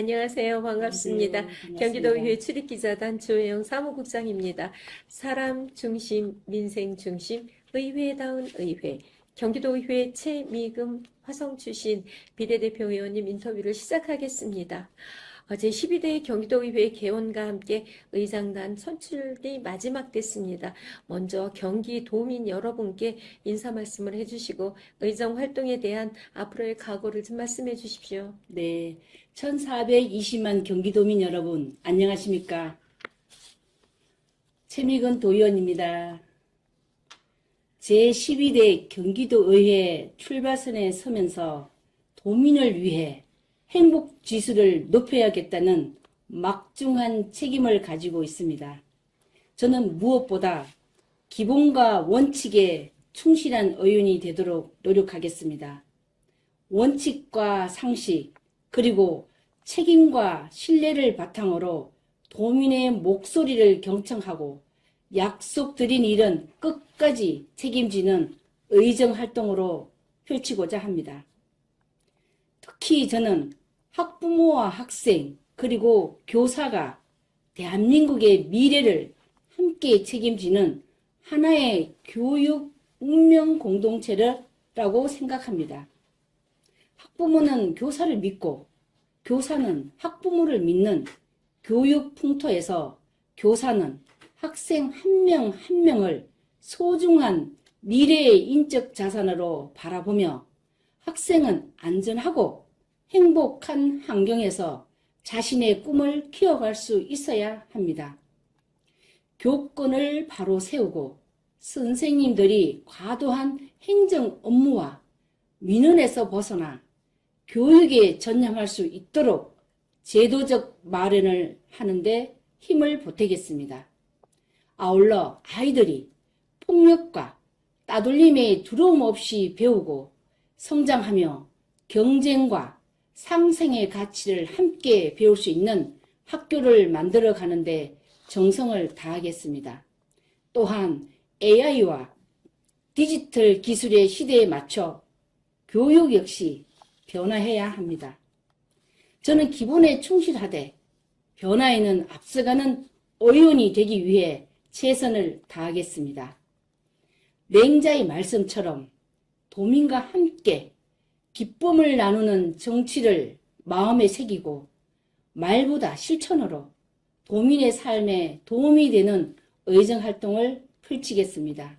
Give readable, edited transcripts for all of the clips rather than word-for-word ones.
안녕하세요. 반갑습니다. 안녕하세요. 반갑습니다. 경기도의회 출입기자단 조혜영 사무국장입니다. 사람 중심, 민생 중심, 의회다운 의회. 경기도의회 최미금 화성 출신 비례대표 의원님 인터뷰를 시작하겠습니다. 어제 12대 경기도의회 개원과 함께 의장단 선출이 마지막 됐습니다. 먼저 경기도민 여러분께 인사 말씀을 해주시고 의정 활동에 대한 앞으로의 각오를 좀 말씀해 주십시오. 네, 1420만 경기도민 여러분, 안녕하십니까? 최미근 도의원입니다. 제12대 경기도의회 출발선에 서면서 도민을 위해 행복 지수를 높여야겠다는 막중한 책임을 가지고 있습니다. 저는 무엇보다 기본과 원칙에 충실한 의원이 되도록 노력하겠습니다. 원칙과 상식, 그리고 책임과 신뢰를 바탕으로 도민의 목소리를 경청하고 약속드린 일은 끝까지 책임지는 의정 활동으로 펼치고자 합니다. 특히 저는 학부모와 학생 그리고 교사가 대한민국의 미래를 함께 책임지는 하나의 교육 운명 공동체라고 생각합니다. 학부모는 교사를 믿고 교사는 학부모를 믿는 교육 풍토에서 교사는 학생 한 명 한 명을 소중한 미래의 인적 자산으로 바라보며 학생은 안전하고 행복한 환경에서 자신의 꿈을 키워갈 수 있어야 합니다. 교권을 바로 세우고 선생님들이 과도한 행정 업무와 민원에서 벗어나 교육에 전념할 수 있도록 제도적 마련을 하는데 힘을 보태겠습니다. 아울러 아이들이 폭력과 따돌림에 두려움 없이 배우고 성장하며 경쟁과 상생의 가치를 함께 배울 수 있는 학교를 만들어 가는데 정성을 다하겠습니다. 또한 AI와 디지털 기술의 시대에 맞춰 교육 역시 변화해야 합니다. 저는 기본에 충실하되 변화에는 앞서가는 의원이 되기 위해 최선을 다하겠습니다. 맹자의 말씀처럼 도민과 함께 기쁨을 나누는 정치를 마음에 새기고 말보다 실천으로 도민의 삶에 도움이 되는 의정활동을 펼치겠습니다.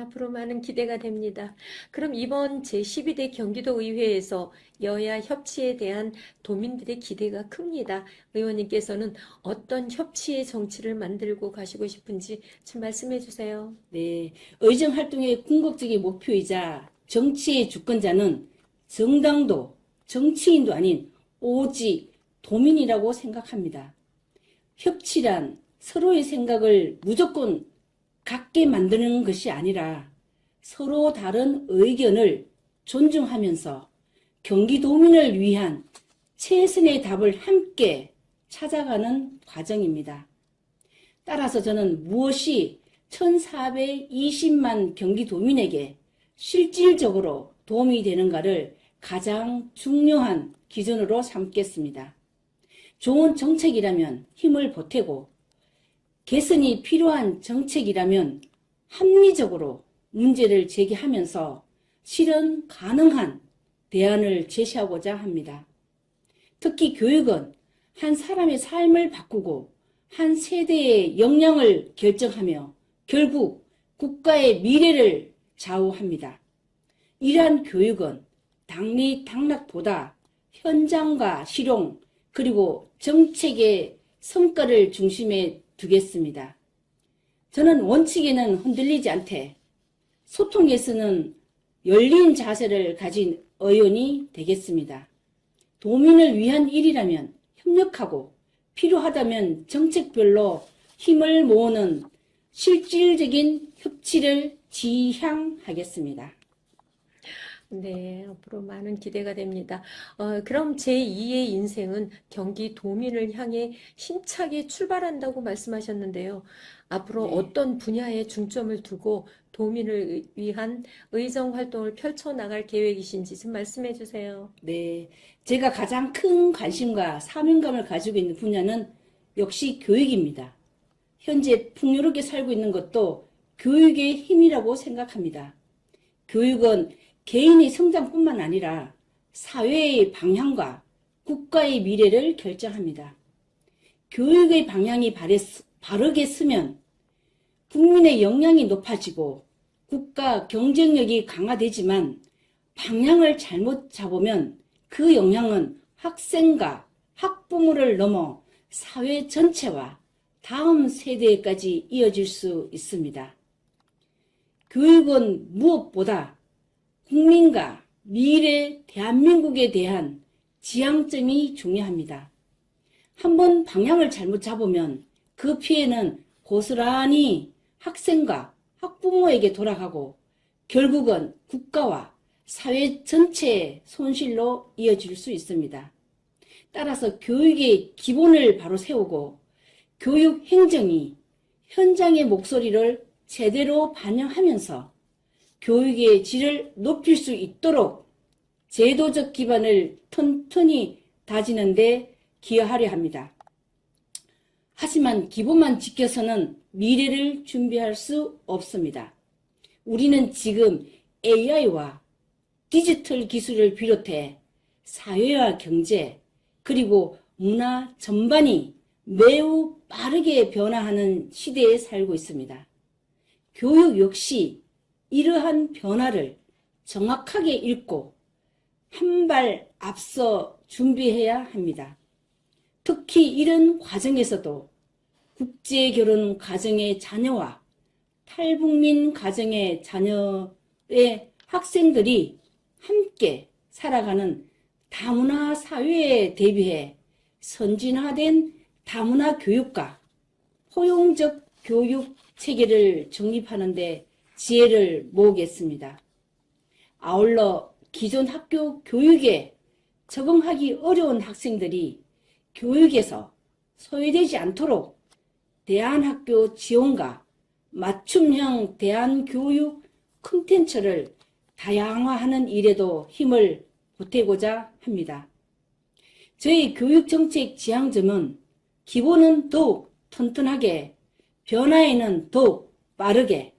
앞으로 많은 기대가 됩니다. 그럼 이번 제12대 경기도의회에서 여야 협치에 대한 도민들의 기대가 큽니다. 의원님께서는 어떤 협치의 정치를 만들고 가시고 싶은지 좀 말씀해 주세요. 네, 의정활동의 궁극적인 목표이자 정치의 주권자는 정당도 정치인도 아닌 오직 도민이라고 생각합니다. 협치란 서로의 생각을 무조건 같게 만드는 것이 아니라 서로 다른 의견을 존중하면서 경기도민을 위한 최선의 답을 함께 찾아가는 과정입니다. 따라서 저는 무엇이 1420만 경기도민에게 실질적으로 도움이 되는가를 가장 중요한 기준으로 삼겠습니다. 좋은 정책이라면 힘을 보태고 개선이 필요한 정책이라면 합리적으로 문제를 제기하면서 실현 가능한 대안을 제시하고자 합니다. 특히 교육은 한 사람의 삶을 바꾸고 한 세대의 역량을 결정하며 결국 국가의 미래를 좌우합니다. 이러한 교육은 당리당락보다 현장과 실용 그리고 정책의 성과를 중심에 두겠습니다. 저는 원칙에는 흔들리지 않되 소통에서는 열린 자세를 가진 의원이 되겠습니다. 도민을 위한 일이라면 협력하고 필요하다면 정책별로 힘을 모으는 실질적인 협치를 지향하겠습니다. 네, 앞으로 많은 기대가 됩니다. 그럼 제2의 인생은 경기도민을 향해 힘차게 출발한다고 말씀하셨는데요. 앞으로 네. 어떤 분야에 중점을 두고 도민을 위한 의정 활동을 펼쳐나갈 계획이신지 좀 말씀해 주세요. 네, 제가 가장 큰 관심과 사명감을 가지고 있는 분야는 역시 교육입니다. 현재 풍요롭게 살고 있는 것도 교육의 힘이라고 생각합니다. 교육은 개인의 성장뿐만 아니라 사회의 방향과 국가의 미래를 결정합니다. 교육의 방향이 바르게 쓰면 국민의 역량이 높아지고 국가 경쟁력이 강화되지만 방향을 잘못 잡으면 그 영향은 학생과 학부모를 넘어 사회 전체와 다음 세대까지 이어질 수 있습니다. 교육은 무엇보다 국민과 미래 대한민국에 대한 지향점이 중요합니다. 한번 방향을 잘못 잡으면 그 피해는 고스란히 학생과 학부모에게 돌아가고 결국은 국가와 사회 전체의 손실로 이어질 수 있습니다. 따라서 교육의 기본을 바로 세우고 교육 행정이 현장의 목소리를 제대로 반영하면서 교육의 질을 높일 수 있도록 제도적 기반을 튼튼히 다지는 데 기여하려 합니다. 하지만 기본만 지켜서는 미래를 준비할 수 없습니다. 우리는 지금 AI와 디지털 기술을 비롯해 사회와 경제 그리고 문화 전반이 매우 빠르게 변화하는 시대에 살고 있습니다. 교육 역시 이러한 변화를 정확하게 읽고 한 발 앞서 준비해야 합니다. 특히 이런 과정에서도 국제 결혼 가정의 자녀와 탈북민 가정의 자녀의 학생들이 함께 살아가는 다문화 사회에 대비해 선진화된 다문화 교육과 포용적 교육 체계를 정립하는 데 지혜를 모으겠습니다. 아울러 기존 학교 교육에 적응하기 어려운 학생들이 교육에서 소외되지 않도록 대안학교 지원과 맞춤형 대안교육 콘텐츠를 다양화하는 일에도 힘을 보태고자 합니다. 저희 교육정책 지향점은 기본은 더욱 튼튼하게, 변화에는 더욱 빠르게,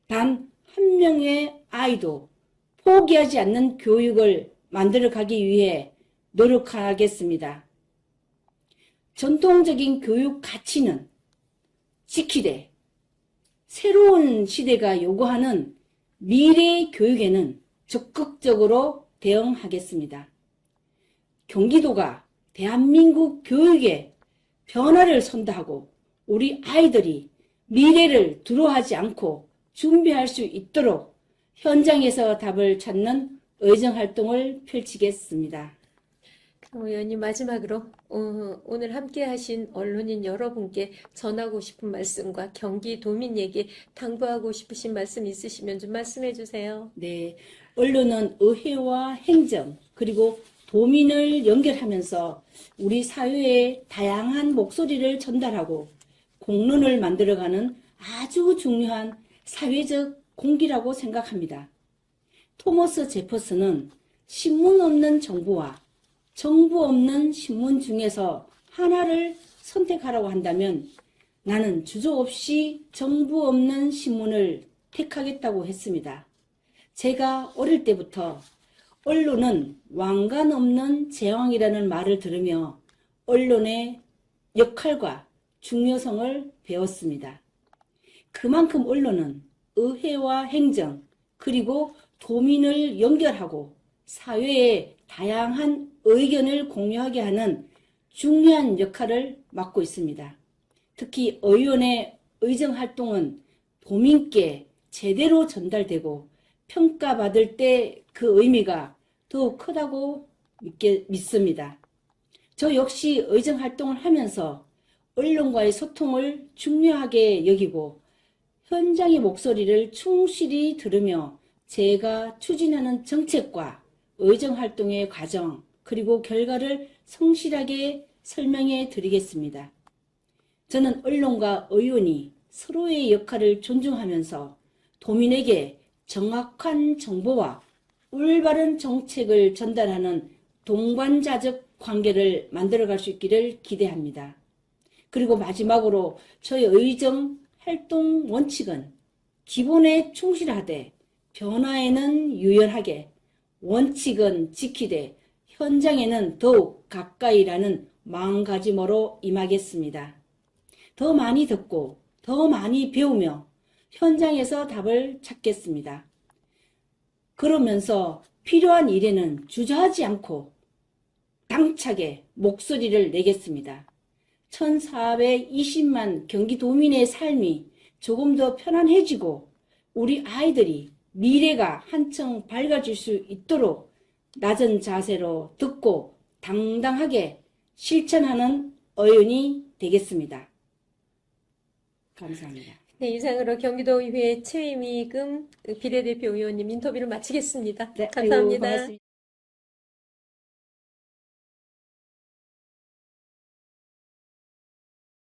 단 한 명의 아이도 포기하지 않는 교육을 만들어가기 위해 노력하겠습니다. 전통적인 교육 가치는 지키되 새로운 시대가 요구하는 미래 교육에는 적극적으로 대응하겠습니다. 경기도가 대한민국 교육의 변화를 선도하고 우리 아이들이 미래를 두려워하지 않고 준비할 수 있도록 현장에서 답을 찾는 의정활동을 펼치겠습니다. 의원님 마지막으로 오늘 함께 하신 언론인 여러분께 전하고 싶은 말씀과 경기도민에게 당부하고 싶으신 말씀 있으시면 좀 말씀해 주세요. 네, 언론은 의회와 행정 그리고 도민을 연결하면서 우리 사회의 다양한 목소리를 전달하고 공론을 만들어가는 아주 중요한 사회적 공기라고 생각합니다. 토머스 제퍼슨은 신문 없는 정부와 정부 없는 신문 중에서 하나를 선택하라고 한다면 나는 주저없이 정부 없는 신문을 택하겠다고 했습니다. 제가 어릴 때부터 언론은 왕관 없는 제왕이라는 말을 들으며 언론의 역할과 중요성을 배웠습니다. 그만큼 언론은 의회와 행정 그리고 도민을 연결하고 사회의 다양한 의견을 공유하게 하는 중요한 역할을 맡고 있습니다. 특히 의원의 의정활동은 도민께 제대로 전달되고 평가받을 때 그 의미가 더욱 크다고 믿습니다. 저 역시 의정활동을 하면서 언론과의 소통을 중요하게 여기고 현장의 목소리를 충실히 들으며 제가 추진하는 정책과 의정활동의 과정 그리고 결과를 성실하게 설명해 드리겠습니다. 저는 언론과 의원이 서로의 역할을 존중하면서 도민에게 정확한 정보와 올바른 정책을 전달하는 동반자적 관계를 만들어갈 수 있기를 기대합니다. 그리고 마지막으로 저희 의정 활동 원칙은 기본에 충실하되 변화에는 유연하게, 원칙은 지키되 현장에는 더욱 가까이라는 마음가짐으로 임하겠습니다. 더 많이 듣고 더 많이 배우며 현장에서 답을 찾겠습니다. 그러면서 필요한 일에는 주저하지 않고 당차게 목소리를 내겠습니다. 1420만 경기도민의 삶이 조금 더 편안해지고 우리 아이들이 미래가 한층 밝아질 수 있도록 낮은 자세로 듣고 당당하게 실천하는 의원이 되겠습니다. 감사합니다. 네, 이상으로 경기도의회 최미금 비례대표 의원님 인터뷰를 마치겠습니다. 네, 아이고, 감사합니다. 고맙습니다.